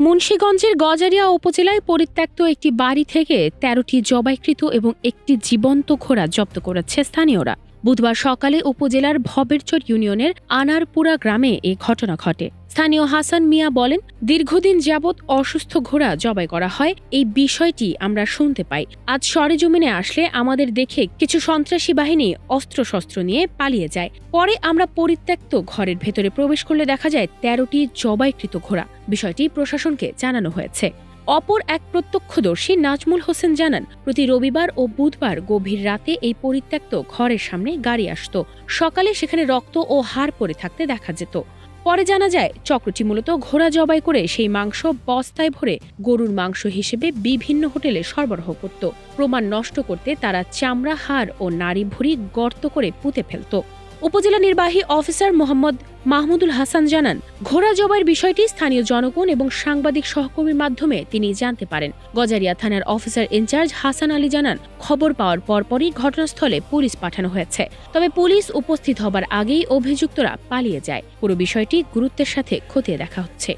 মুন্সিগঞ্জের গজারিয়া উপজেলায় পরিত্যক্ত একটি বাড়ি থেকে ১৩টি জবাইকৃত এবং একটি জীবন্ত ঘোড়া জব্দ করেছে স্থানীয়রা। বুধবার সকালে উপজেলার ভবেরচর ইউনিয়নের আনারপুরা গ্রামে এ ঘটনা ঘটে। স্থানীয় হাসান মিয়া বলেন, দীর্ঘদিন যাবৎ অসুস্থ ঘোড়া জবাই করা হয়, এই বিষয়টি আমরা শুনতে পাই। আজ সরেজমিনে আসলে আমাদের দেখে কিছু সন্ত্রাসী বাহিনী অস্ত্রশস্ত্র নিয়ে পালিয়ে যায়। পরে আমরা পরিত্যক্ত ঘরের ভেতরে প্রবেশ করলে দেখা যায় ১৩টি জবাইকৃত ঘোড়া। বিষয়টি প্রশাসনকে জানানো হয়েছে। অপর এক প্রত্যক্ষদর্শী নাজমুল হোসেন জানান, প্রতি রবিবার ও বুধবার গভীর রাতে এই পরিত্যক্ত ঘরের সামনে গাড়ি আসত। সকালে সেখানে রক্ত ও হাড় পড়ে থাকতে দেখা যেত। পরে জানা যায়, চক্রটি মূলত ঘোড়া জবাই করে সেই মাংস বস্তায় ভরে গরুর মাংস হিসেবে বিভিন্ন হোটেলে সরবরাহ করত। প্রমাণ নষ্ট করতে তারা চামড়া, হাড় ও নাড়ি ভুঁড়ি গর্ত করে পুঁতে ফেলত। উপজেলা নির্বাহী অফিসার মোহাম্মদ মাহমুদুল হাসান জানান, ঘোড়া জবাইয়ের বিষয়টি স্থানীয় জনগণ এবং সাংবাদিক সহকর্মীর মাধ্যমে তিনি জানতে পারেন। গজারিয়া থানার অফিসার ইনচার্জ হাসান আলী জানান, খবর পাওয়ার পরপরই ঘটনাস্থলে পুলিশ পাঠানো হয়েছে। তবে পুলিশ উপস্থিত হবার আগেই অভিযুক্তরা পালিয়ে যায়। পুরো বিষয়টি গুরুত্বের সাথে খতিয়ে দেখা হচ্ছে।